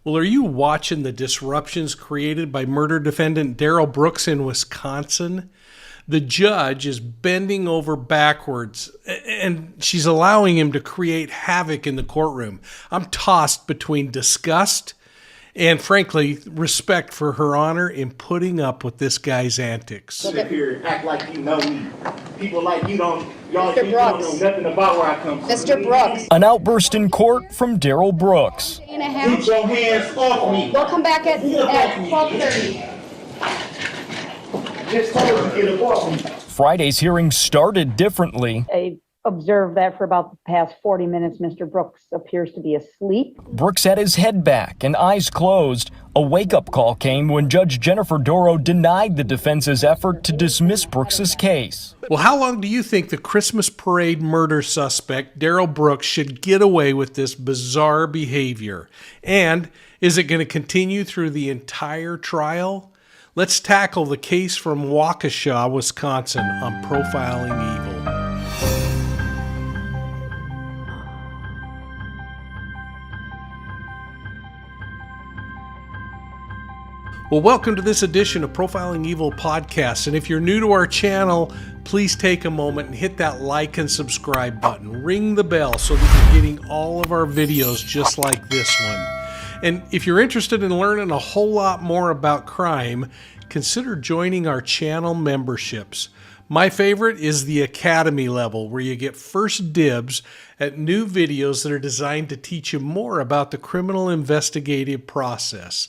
Well, are you watching the disruptions created by murder defendant Darrell Brooks in Wisconsin? The judge is bending over backwards, and she's allowing him to create havoc in the courtroom. I'm tossed between disgust and, frankly, respect for her honor in putting up with this guy's antics. Sit here and act like you know me. People like you don't, y'all don't know nothing about where I come from. Mr. Brooks. An outburst in court from Darrell Brooks. Get your hands off me. We'll come back at 12:30. Just told you to get off me. Friday's hearing started differently. I observed that for about the past 40 minutes, Mr. Brooks appears to be asleep. Brooks had his head back and eyes closed. A wake-up call came when Judge Jennifer Doro denied the defense's effort to dismiss Brooks's case. Well, how long do you think the Christmas parade murder suspect, Darrell Brooks, should get away with this bizarre behavior? And is it going to continue through the entire trial? Let's tackle the case from Waukesha, Wisconsin on Profiling Evil. Well, welcome to this edition of Profiling Evil podcast. And if you're new to our channel, please take a moment and hit that like and subscribe button. Ring the bell so that you're getting all of our videos just like this one. And if you're interested in learning a whole lot more about crime, consider joining our channel memberships. My favorite is the Academy level, where you get first dibs at new videos that are designed to teach you more about the criminal investigative process.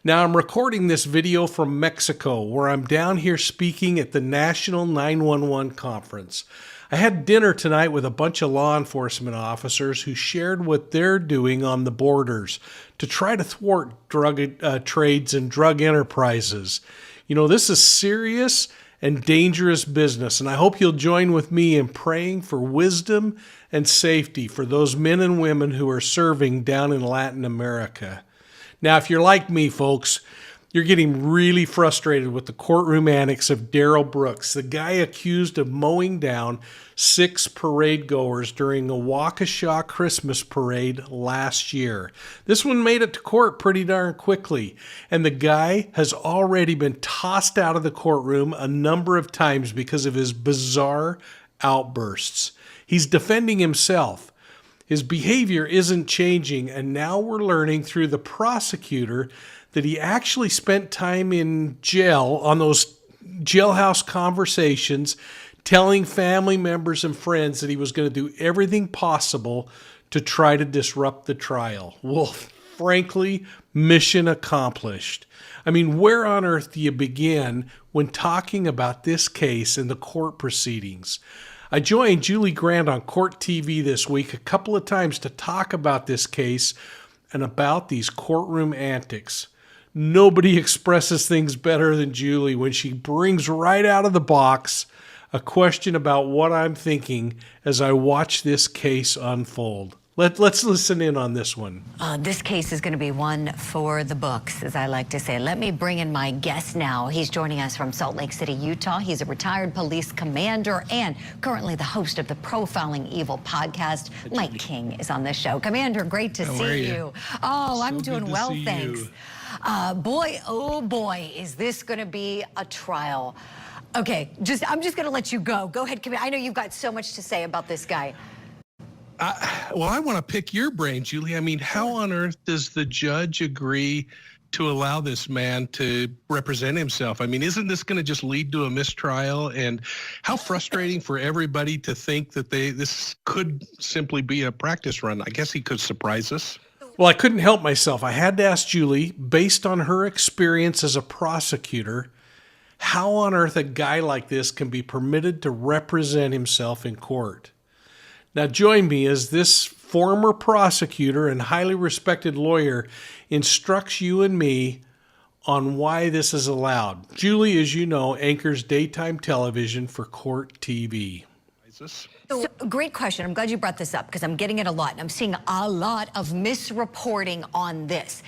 Now, I'm recording this video from Mexico, where I'm down here speaking at the National 911 Conference. I had dinner tonight with a bunch of law enforcement officers who shared what they're doing on the borders to try to thwart drug trades and drug enterprises. You know, this is serious and dangerous business, and I hope you'll join with me in praying for wisdom and safety for those men and women who are serving down in Latin America. Now, if you're like me, folks, you're getting really frustrated with the courtroom antics of Darrell Brooks, the guy accused of mowing down 6 parade goers during a Waukesha Christmas parade last year. This one made it to court pretty darn quickly, and the guy has already been tossed out of the courtroom a number of times because of his bizarre outbursts. He's defending himself. His behavior isn't changing, and now we're learning through the prosecutor that he actually spent time in jail on those jailhouse conversations, telling family members and friends that he was going to do everything possible to try to disrupt the trial. Well, frankly, mission accomplished. I mean, where on earth do you begin when talking about this case and the court proceedings? I joined Julie Grant on Court TV this week a couple of times to talk about this case and about these courtroom antics. Nobody expresses things better than Julie when she brings right out of the box a question about what I'm thinking as I watch this case unfold. Let's listen in on this one. This case is going to be one for the books, as I like to say. Let me bring in my guest now. He's joining us from Salt Lake City, Utah. He's a retired police commander and currently the host of the Profiling Evil podcast. Mike King is on this show. Commander, great to see you. Oh, I'm doing well, thanks. Boy, oh boy, is this going to be a trial. Okay, I'm just going to let you go. Go ahead, Commander. I know you've got so much to say about this guy. Well, I want to pick your brain, Julie. I mean, how on earth does the judge agree to allow this man to represent himself? I mean, isn't this going to just lead to a mistrial? And how frustrating for everybody to think that this could simply be a practice run. I guess he could surprise us. Well, I couldn't help myself. I had to ask Julie, based on her experience as a prosecutor, how on earth a guy like this can be permitted to represent himself in court. Now, join me as this former prosecutor and highly respected lawyer instructs you and me on why this is allowed. Julie, as you know, anchors daytime television for Court TV. So, great question. I'm glad you brought this up because I'm getting it a lot. And I'm seeing a lot of misreporting on this.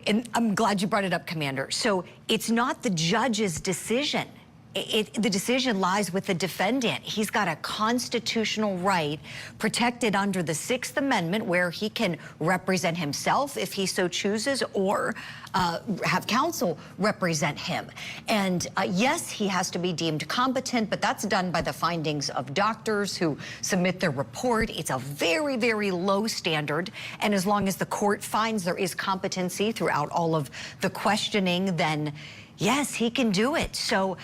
And I'm glad you brought it up, Commander. So it's not the judge's decision the decision lies with the defendant. He's got a constitutional right protected under the 6th Amendment where he can represent himself if he so chooses, or have counsel represent him. And yes, he has to be deemed competent, but that's done by the findings of doctors who submit their report. It's a very, very low standard. And as long as the court finds there is competency throughout all of the questioning, then yes, he can do it. So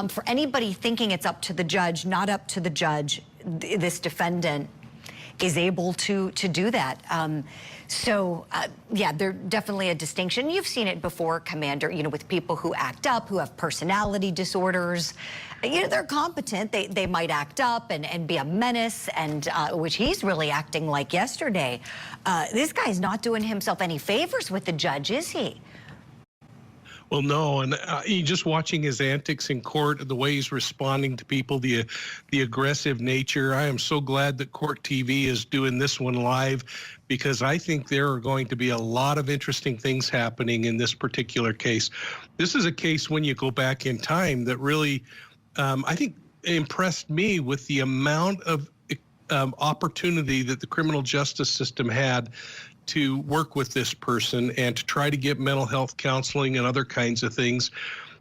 for anybody thinking it's up to the judge, not up to the judge, this defendant is able to do that. Yeah, there's definitely a distinction. You've seen it before, Commander, you know, with people who act up, who have personality disorders. You know, they're competent. They might act up and be a menace, and which he's really acting like yesterday. This guy's not doing himself any favors with the judge, is he? Well, no, and just watching his antics in court, the way he's responding to people, the aggressive nature. I am so glad that Court TV is doing this one live, because I think there are going to be a lot of interesting things happening in this particular case. This is a case, when you go back in time, that really, I think, impressed me with the amount of opportunity that the criminal justice system had to work with this person and to try to get mental health counseling and other kinds of things.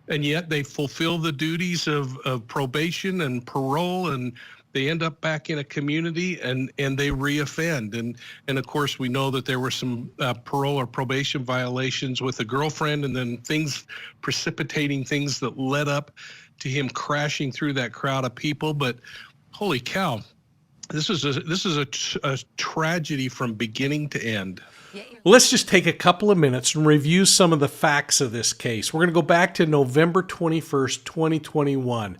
And yet they fulfill the duties of probation and parole, and they end up back in a community and they reoffend. And of course, we know that there were some parole or probation violations with a girlfriend, and then things precipitating things that led up to him crashing through that crowd of people. But holy cow, this is a tragedy from beginning to end. Well, let's just take a couple of minutes and review some of the facts of this case. We're going to go back to November 21st, 2021,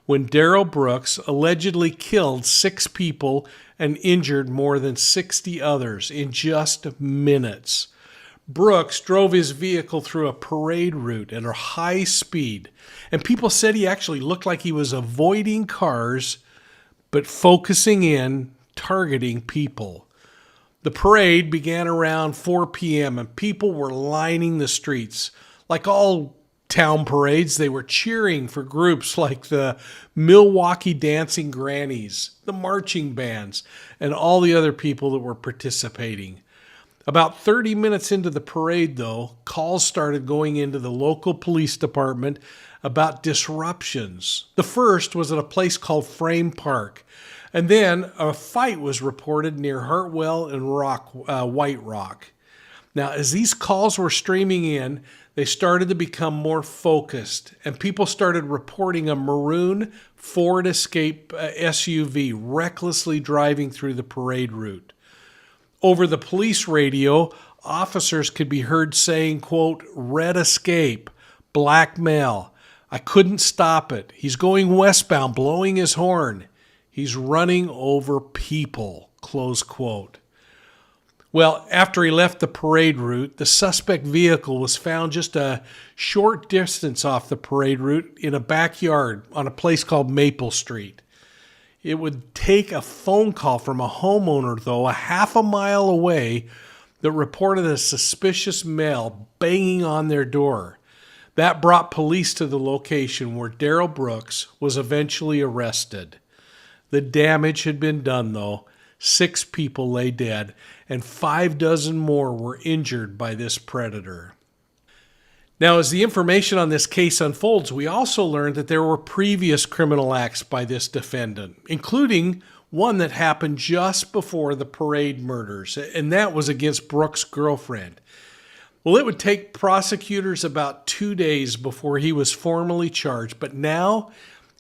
when Darrell Brooks allegedly killed 6 people and injured more than 60 others in just minutes. Brooks drove his vehicle through a parade route at a high speed, and people said he actually looked like he was avoiding cars but focusing in, targeting people. The parade began around 4 p.m. and people were lining the streets. Like all town parades, they were cheering for groups like the Milwaukee Dancing Grannies, the marching bands, and all the other people that were participating. About 30 minutes into the parade, though, calls started going into the local police department about disruptions. The first was at a place called Frame Park, and then a fight was reported near Hartwell and White Rock. Now, as these calls were streaming in, they started to become more focused, and people started reporting a maroon Ford Escape SUV recklessly driving through the parade route. Over the police radio, officers could be heard saying, quote, "Red Escape, black male. I couldn't stop it. He's going westbound, blowing his horn. He's running over people," close quote. Well, after he left the parade route, the suspect vehicle was found just a short distance off the parade route in a backyard on a place called Maple Street. It would take a phone call from a homeowner, though, a half a mile away, that reported a suspicious male banging on their door. That brought police to the location where Darrell Brooks was eventually arrested. The damage had been done, though. 6 people lay dead, and 6 more were injured by this predator. Now, as the information on this case unfolds, we also learned that there were previous criminal acts by this defendant, including one that happened just before the parade murders, and that was against Brooks' girlfriend. Well, it would take prosecutors about 2 days before he was formally charged, but now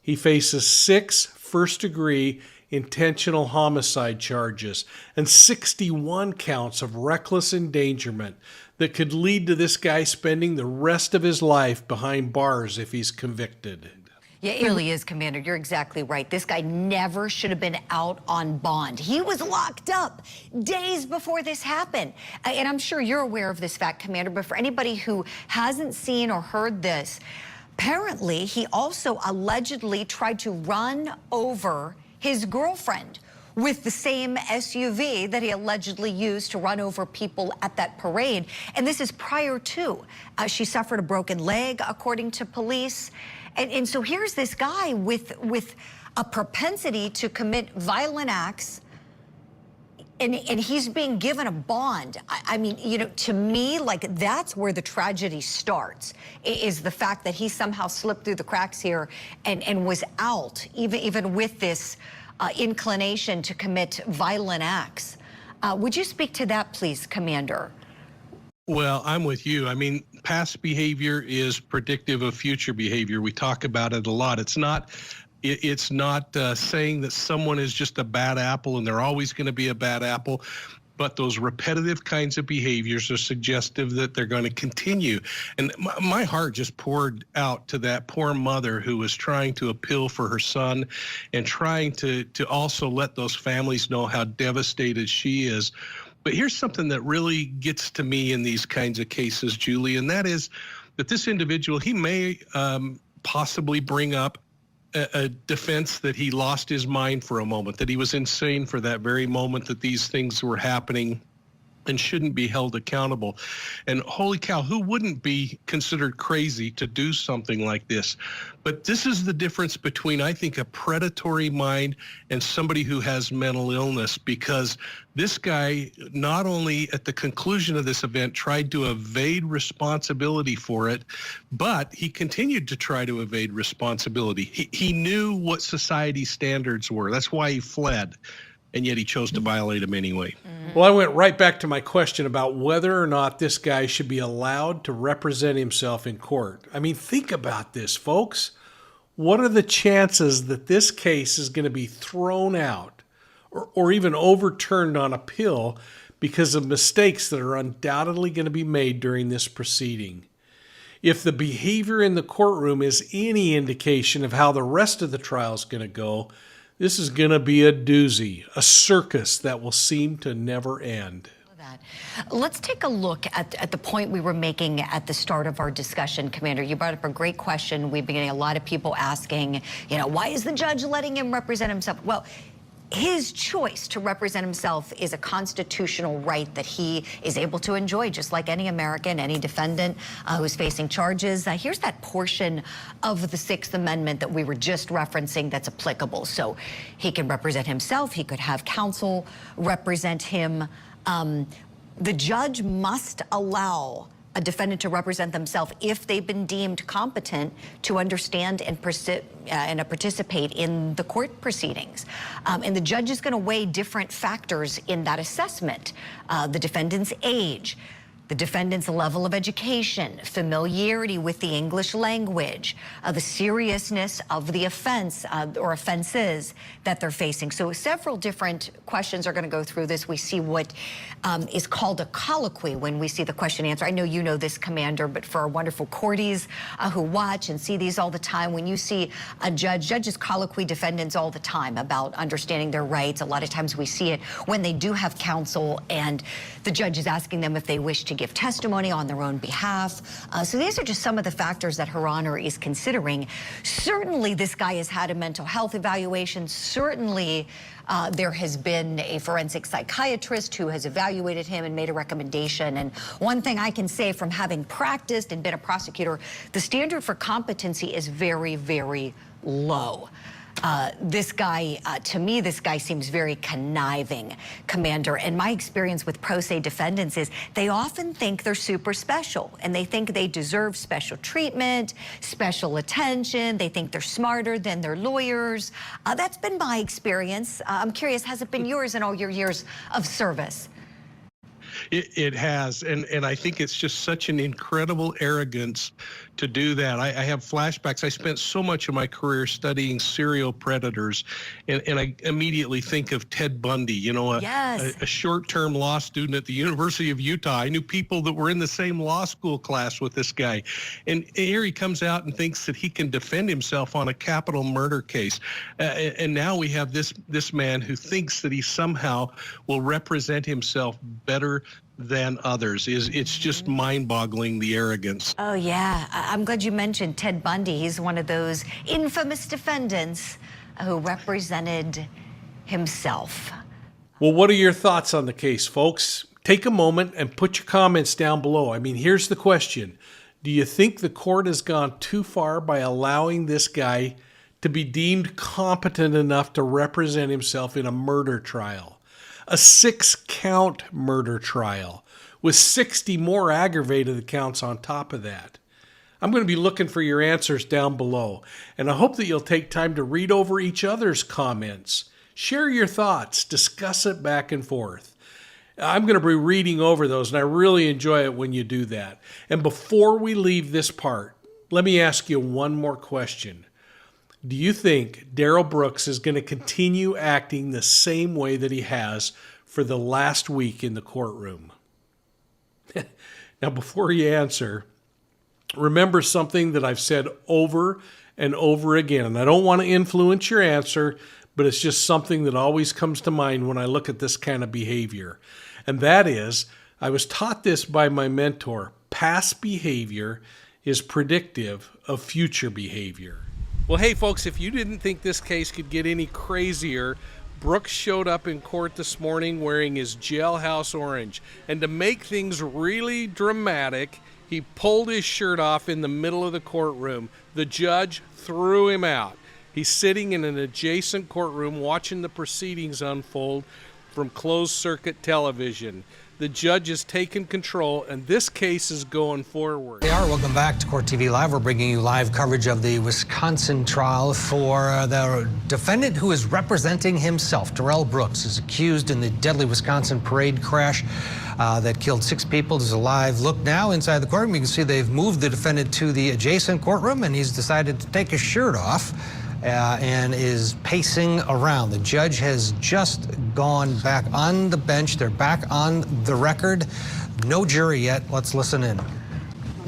he faces 6 first-degree intentional homicide charges and 61 counts of reckless endangerment that could lead to this guy spending the rest of his life behind bars if he's convicted. Yeah, it really is, Commander. You're exactly right. This guy never should have been out on bond. He was locked up days before this happened. And I'm sure you're aware of this fact, Commander, but for anybody who hasn't seen or heard this, apparently he also allegedly tried to run over his girlfriend with the same SUV that he allegedly used to run over people at that parade. And this is prior to. She suffered a broken leg, according to police. And so here's this guy with a propensity to commit violent acts, and he's being given a bond. I mean, you know, to me, like, that's where the tragedy starts, is the fact that he somehow slipped through the cracks here and was out, even with this inclination to commit violent acts. Would you speak to that, please, Commander? Well, I'm with you. I mean, past behavior is predictive of future behavior. We talk about it a lot. It's not saying that someone is just a bad apple and they're always going to be a bad apple, but those repetitive kinds of behaviors are suggestive that they're going to continue. And my heart just poured out to that poor mother who was trying to appeal for her son and trying to also let those families know how devastated she is. But here's something that really gets to me in these kinds of cases, Julie, and that is that this individual, he may possibly bring up a defense that he lost his mind for a moment, that he was insane for that very moment that these things were happening and shouldn't be held accountable. And holy cow, who wouldn't be considered crazy to do something like this? But this is the difference between, I think, a predatory mind and somebody who has mental illness, because this guy, not only at the conclusion of this event tried to evade responsibility for it, but he continued to try to evade responsibility. He knew what society standards were. That's why he fled. And yet he chose to violate them anyway. Well, I went right back to my question about whether or not this guy should be allowed to represent himself in court. I mean, think about this, folks. What are the chances that this case is going to be thrown out or even overturned on appeal because of mistakes that are undoubtedly going to be made during this proceeding? If the behavior in the courtroom is any indication of how the rest of the trial is going to go, this is going to be a doozy, a circus that will seem to never end. Let's take a look at the point we were making at the start of our discussion, Commander. You brought up a great question. We've been getting a lot of people asking, you know, why is the judge letting him represent himself? Well, his choice to represent himself is a constitutional right that he is able to enjoy, just like any American, any defendant who's facing charges. Here's that portion of the Sixth Amendment that we were just referencing that's applicable. So he can represent himself. He could have counsel represent him. The judge must allow a defendant to represent themselves if they've been deemed competent to understand and participate in the court proceedings. And the judge is going to weigh different factors in that assessment. The defendant's age, the defendant's level of education, familiarity with the English language, the seriousness of the offense or offenses that they're facing. So several different questions are going to go through this. We see what is called a colloquy when we see the question answer. I know you know this, Commander, but for our wonderful courties who watch and see these all the time, when you see a judges colloquy defendants all the time about understanding their rights. A lot of times we see it when they do have counsel and the judge is asking them if they wish to give testimony on their own behalf. So these are just some of the factors that Her Honor is considering. Certainly this guy has had a mental health evaluation. Certainly there has been a forensic psychiatrist who has evaluated him and made a recommendation. And one thing I can say from having practiced and been a prosecutor, the standard for competency is very, very low. This guy, to me, this guy seems very conniving, Commander. And my experience with pro se defendants is they often think they're super special and they think they deserve special treatment, special attention. They think they're smarter than their lawyers. That's been my experience. I'm curious, has it been yours in all your years of service? It has, and I think it's just such an incredible arrogance to do that. I have flashbacks. I spent so much of my career studying serial predators, and I immediately think of Ted Bundy, you know, a short-term law student at the University of Utah. I knew people that were in the same law school class with this guy, and here he comes out and thinks that he can defend himself on a capital murder case. And now we have this man who thinks that he somehow will represent himself better than others. It's just mind-boggling, the arrogance. Oh yeah, I'm glad you mentioned Ted Bundy. He's one of those infamous defendants who represented himself. Well, what are your thoughts on the case, folks? Take a moment and put your comments down below. I mean, here's the question. Do you think the court has gone too far by allowing this guy to be deemed competent enough to represent himself in a murder trial? A 6-count murder trial with 60 more aggravated counts on top of that. I'm going to be looking for your answers down below, and I hope that you'll take time to read over each other's comments. Share your thoughts, discuss it back and forth. I'm going to be reading over those, and I really enjoy it when you do that. And before we leave this part, let me ask you one more question. Do you think Darrell Brooks is going to continue acting the same way that he has for the last week in the courtroom? Now, before you answer, remember something that I've said over and over again, and I don't want to influence your answer, but it's just something that always comes to mind when I look at this kind of behavior. And that is, I was taught this by my mentor, past behavior is predictive of future behavior. Well, hey folks, if you didn't think this case could get any crazier, Brooks showed up in court this morning wearing his jailhouse orange. And to make things really dramatic, he pulled his shirt off in the middle of the courtroom. The judge threw him out. He's sitting in an adjacent courtroom watching the proceedings unfold from closed-circuit television. The judge has taken control, and this case is going forward. Welcome back to Court TV Live. We're bringing you live coverage of the Wisconsin trial for the defendant who is representing himself. Darrell Brooks is accused in the deadly Wisconsin parade crash that killed 6 people. There's a live look now inside the courtroom. You can see they've moved the defendant to the adjacent courtroom, and he's decided to take his shirt off and is pacing around. The judge has just gone back on the bench. They're back on the record. No jury yet. Let's listen in.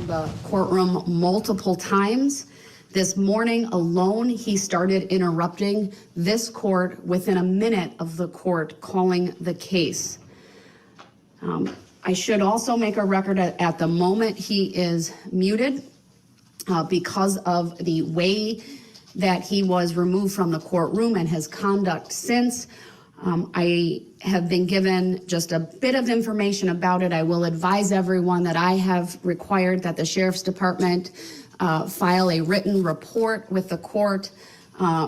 The courtroom multiple times. This morning alone, he started interrupting this court within a minute of the court calling the case. I should also make a record at the moment he is muted because of the way that he was removed from the courtroom and his conduct since. I have been given just a bit of information about it. I will advise everyone that I have required that the Sheriff's Department file a written report with the court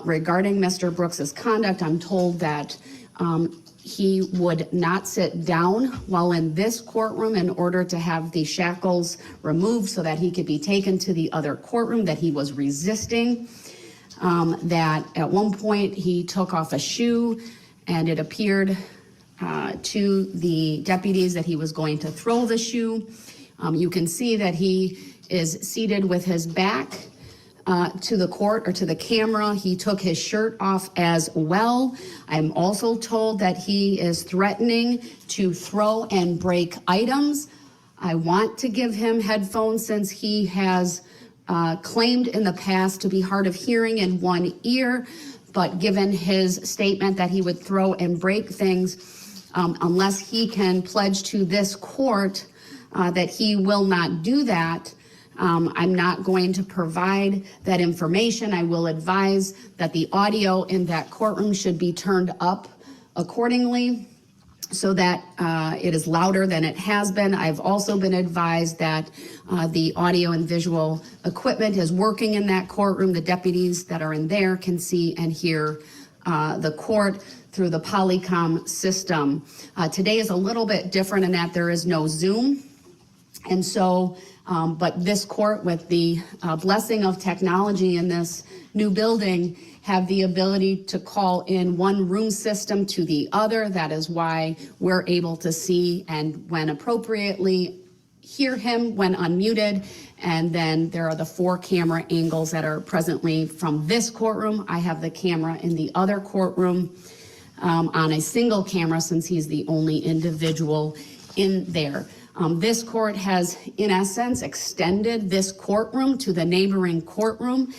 regarding Mr. Brooks's conduct. I'm told that he would not sit down while in this courtroom in order to have the shackles removed so that he could be taken to the other courtroom, that he was resisting. That at one point he took off a shoe, and it appeared to the deputies that he was going to throw the shoe. You can see that he is seated with his back to the court or to the camera. He took his shirt off as well. I'm also told that he is threatening to throw and break items. I want to give him headphones since he has claimed in the past to be hard of hearing in one ear, but given his statement that he would throw and break things, unless he can pledge to this court that he will not do that, I'm not going to provide that information. I will advise that the audio in that courtroom should be turned up accordingly so that it is louder than it has been. I've also been advised that the audio and visual equipment is working in that courtroom. The deputies that are in there can see and hear the court through the Polycom system. Today is a little bit different in that there is no Zoom. And so, but this court, with the blessing of technology in this new building, have the ability to call in one room system to the other. That is why we're able to see and, when appropriately, hear him when unmuted. And then there are the 4 camera angles that are presently from this courtroom. I have the camera in the other courtroom on a single camera since he's the only individual in there. This court has, in essence, extended this courtroom to the neighboring courtroom.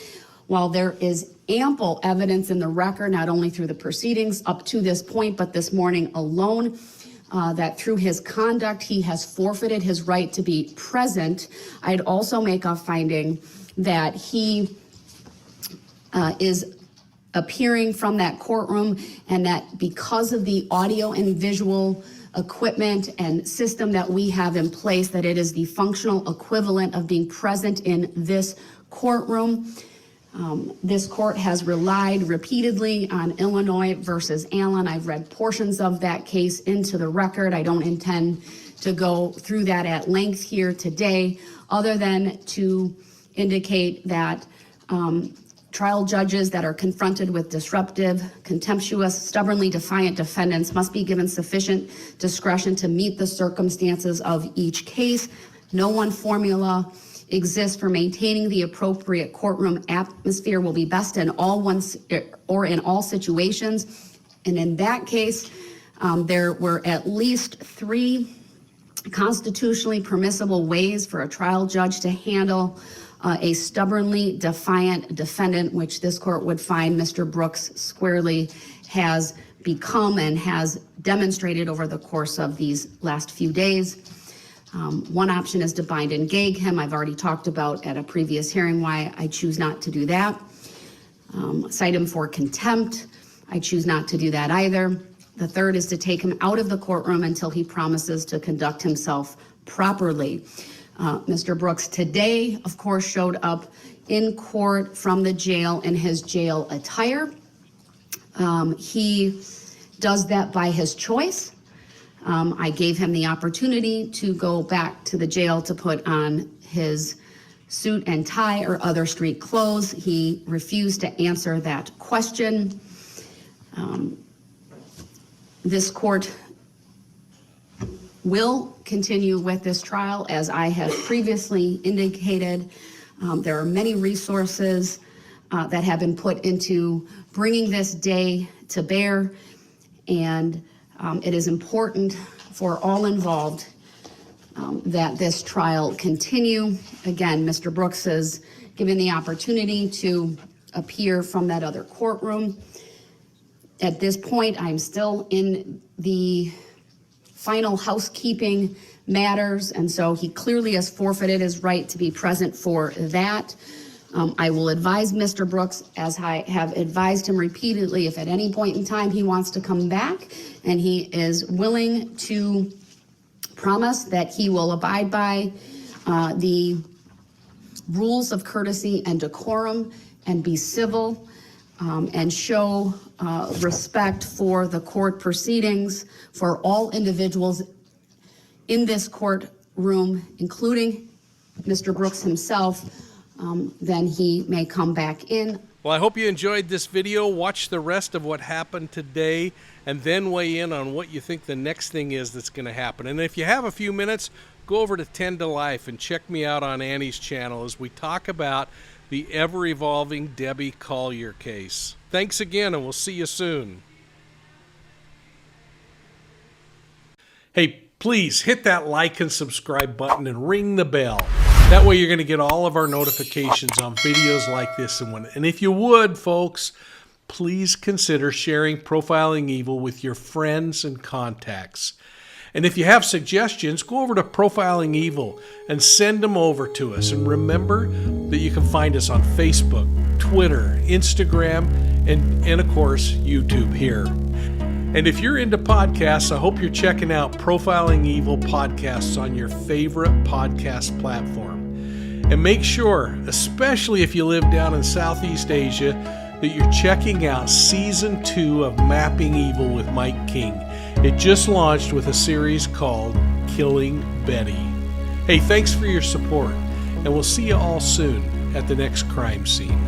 While there is ample evidence in the record, not only through the proceedings up to this point, but this morning alone, that through his conduct, he has forfeited his right to be present. I'd also make a finding that he is appearing from that courtroom, and that because of the audio and visual equipment and system that we have in place, that it is the functional equivalent of being present in this courtroom. This court has relied repeatedly on Illinois versus Allen. I've read portions of that case into the record. I don't intend to go through that at length here today, other than to indicate that trial judges that are confronted with disruptive, contemptuous, stubbornly defiant defendants must be given sufficient discretion to meet the circumstances of each case. No one formula exists for maintaining the appropriate courtroom atmosphere will be best in all situations. And in that case, there were at least 3 constitutionally permissible ways for a trial judge to handle a stubbornly defiant defendant, which this court would find Mr. Brooks squarely has become and has demonstrated over the course of these last few days. One option is to bind and gag him. I've already talked about at a previous hearing why I choose not to do that. Cite him for contempt. I choose not to do that either. The third is to take him out of the courtroom until he promises to conduct himself properly. Mr. Brooks today, of course, showed up in court from the jail in his jail attire. He does that by his choice. I gave him the opportunity to go back to the jail to put on his suit and tie or other street clothes. He refused to answer that question. This court will continue with this trial, as I have previously indicated. There are many resources that have been put into bringing this day to bear, and it is important for all involved that this trial continue. Again, Mr. Brooks is given the opportunity to appear from that other courtroom. At this point, I'm still in the final housekeeping matters, and so he clearly has forfeited his right to be present for that. I will advise Mr. Brooks, as I have advised him repeatedly, if at any point in time he wants to come back and he is willing to promise that he will abide by the rules of courtesy and decorum and be civil and show respect for the court proceedings for all individuals in this courtroom, including Mr. Brooks himself, then he may come back in. Well, I hope you enjoyed this video. Watch the rest of what happened today and then weigh in on what you think the next thing is that's going to happen. And if you have a few minutes, go over to 10 to Life and check me out on Annie's channel as we talk about the ever-evolving Debbie Collier case. Thanks again, and we'll see you soon. Hey, please hit that like and subscribe button and ring the bell. That way you're going to get all of our notifications on videos like this one. And if you would, folks, please consider sharing Profiling Evil with your friends and contacts. And if you have suggestions, go over to Profiling Evil and send them over to us. And remember that you can find us on Facebook, Twitter, Instagram, and of course, YouTube here. And if you're into podcasts, I hope you're checking out Profiling Evil podcasts on your favorite podcast platform. And make sure, especially if you live down in Southeast Asia, that you're checking out Season 2 of Mapping Evil with Mike King. It just launched with a series called Killing Betty. Hey, thanks for your support, and we'll see you all soon at the next crime scene.